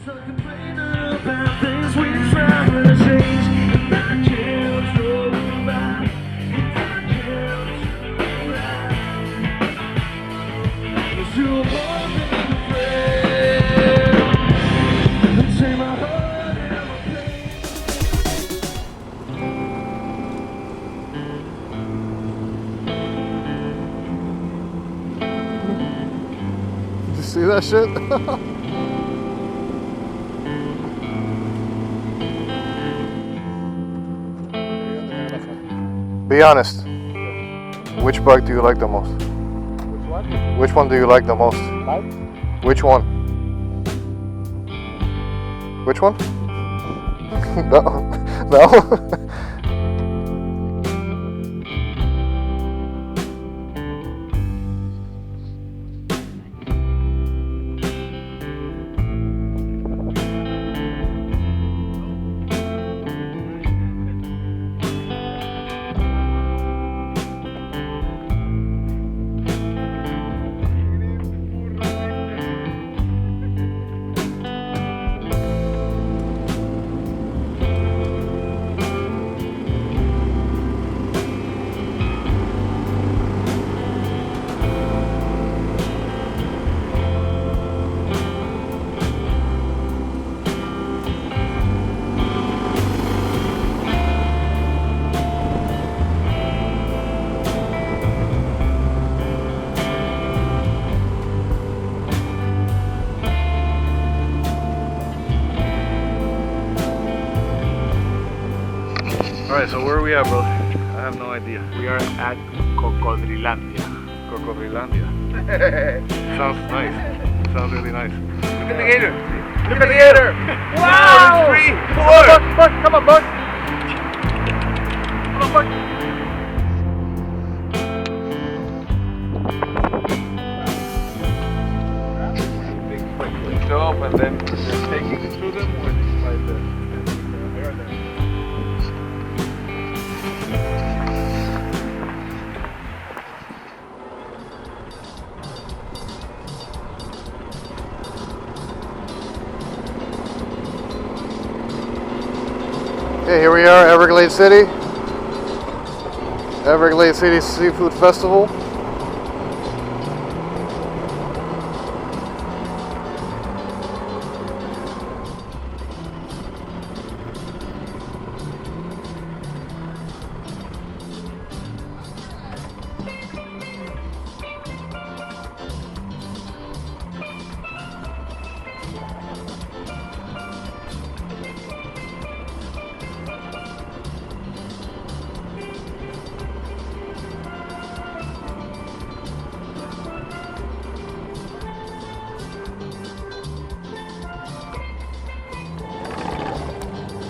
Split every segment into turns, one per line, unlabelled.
So complain about things we try to change. And I can't survive. I can't survive. Cause you're more than a friend. And take my heart and my pain.
Did you see that shit? Be honest. Which bug do you like the most?
Which one?
Which one do you like the most?
Light?
Which one? Which one? No. No. Alright, so where are we at, brother? I have no idea.
We are at Cocodrilandia.
Cocodrilandia. Sounds nice. Sounds really nice.
Look at the gator! Look at the gator!
Wow!
There's 3, 4!
Bud, come on, bud. Come on, bud.
Up and then they're taking it through them or it's like they are there.
Okay, here we are, Everglades City. Everglades City Seafood Festival.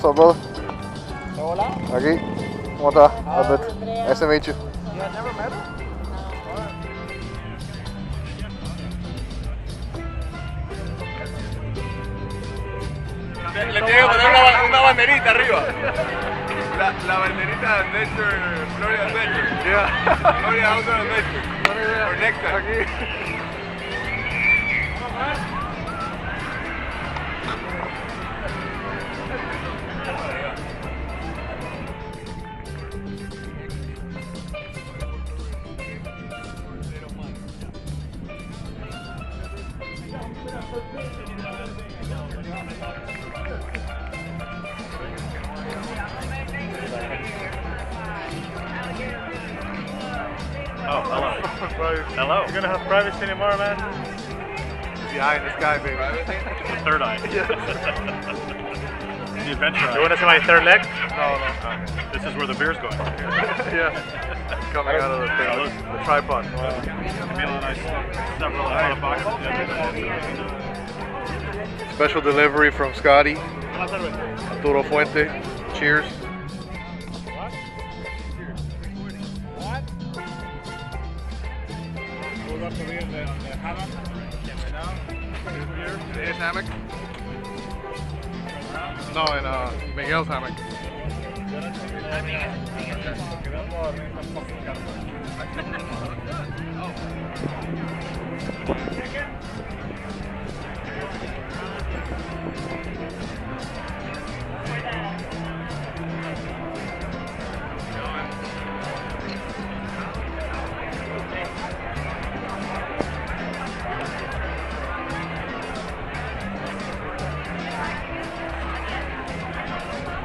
What's up, brother?
Hola?
Aquí. ¿Cómo estás? Albert. Nice to meet you.
You had never met her? Le tengo que poner una banderita arriba. La banderita Adventure, Florida Adventure.
Yeah.
Florida Outdoor Adventure. For next time.
Aquí.
Oh, hello. Hello. You're gonna have privacy anymore, man?
The eye in the sky, baby.
It's the third eye. The adventure eye. You wanna see my third leg?
No, no.
This is where the beer's going.
Yeah. Coming out of the thing. The tripod.
Several boxes.
Special delivery from Scotty. Arturo Fuente. Cheers. In his hammock? No, in Miguel's hammock.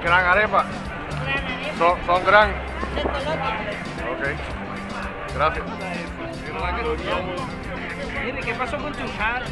Gran arepa. Son gran. Ok. Gracias.
Mire, ¿qué pasó con tu hat?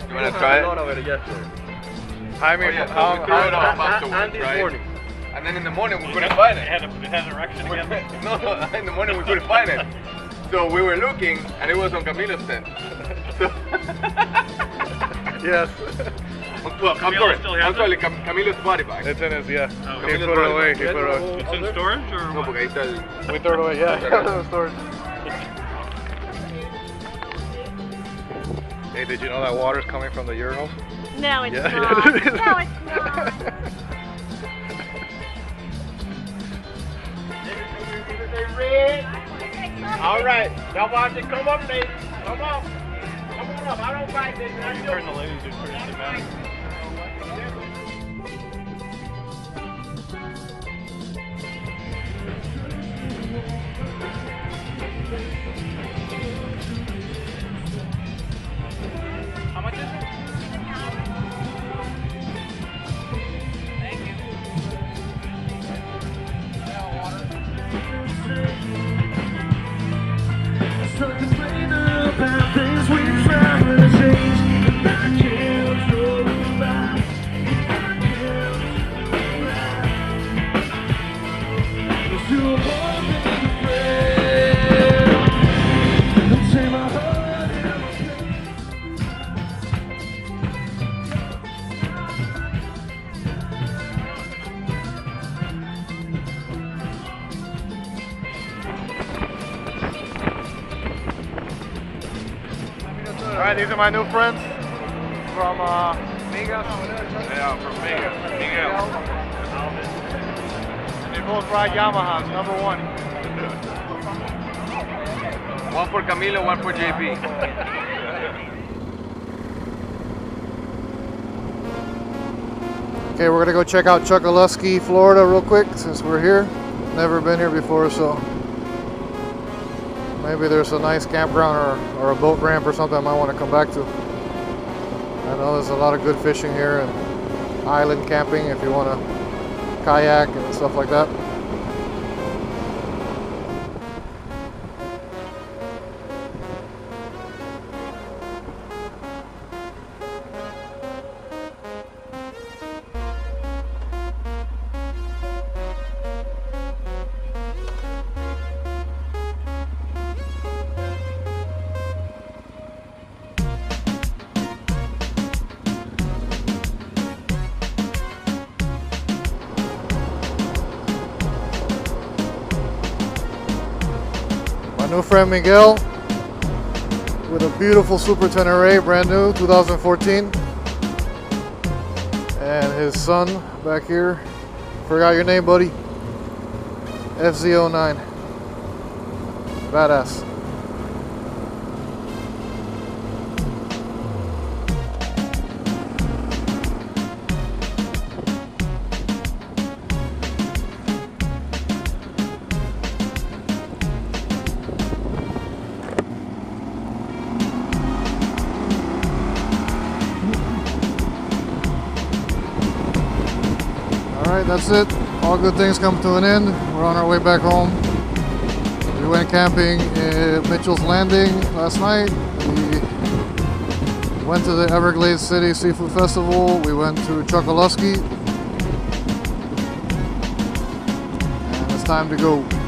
You wanna try it?
of it, yes, sir.
I mean,
Oh, yeah, so we threw it off afterwards,
and this
right?
morning.
And then in the morning we couldn't find it.
It has an erection again.
No, in the morning we couldn't find it. So we were looking, and it was on Camilo's tent. So
yes.
well,
Camilo still has
I'm sorry, Camilo's body bag.
It's in his, yeah.
Oh,
He
Camilo's
put it
body
away.
bag.
He put it away.
It's in storage or
No,
what?
porque ahí está el...
We threw it away, yeah. In storage. Hey, did you know that water's coming from the urinals?
No, it's
Yeah,
not.
yeah, it is.
No, it's not.
All right, y'all watch it. Come up, ladies. Come on. Come on up. I don't fight this. I do.
Turn the ladies in first and back.
How much is it?
Start complaining about things we try to change, and I can't throw them back. I can't throw them back. Cause you're more than a friend. Don't take my heart in a place.
Alright, these are my new friends from Migas.
Yeah, from Miguel.
They both ride Yamahas, number one.
One for Camilo, one for JP.
Okay, we're gonna go check out Chokoloskee, Florida real quick since we're here. Never been here before, so maybe there's a nice campground or a boat ramp or something I might want to come back to. I know there's a lot of good fishing here and island camping if you want to kayak and stuff like that. My new friend Miguel, with a beautiful Super Tenere, brand new, 2014. And his son back here, forgot your name, buddy. FZ09. Badass. Alright, that's it. All good things come to an end. We're on our way back home. We went camping at Mitchell's Landing last night. We went to the Everglades City Seafood Festival. We went to Chokoloskee. And it's time to go.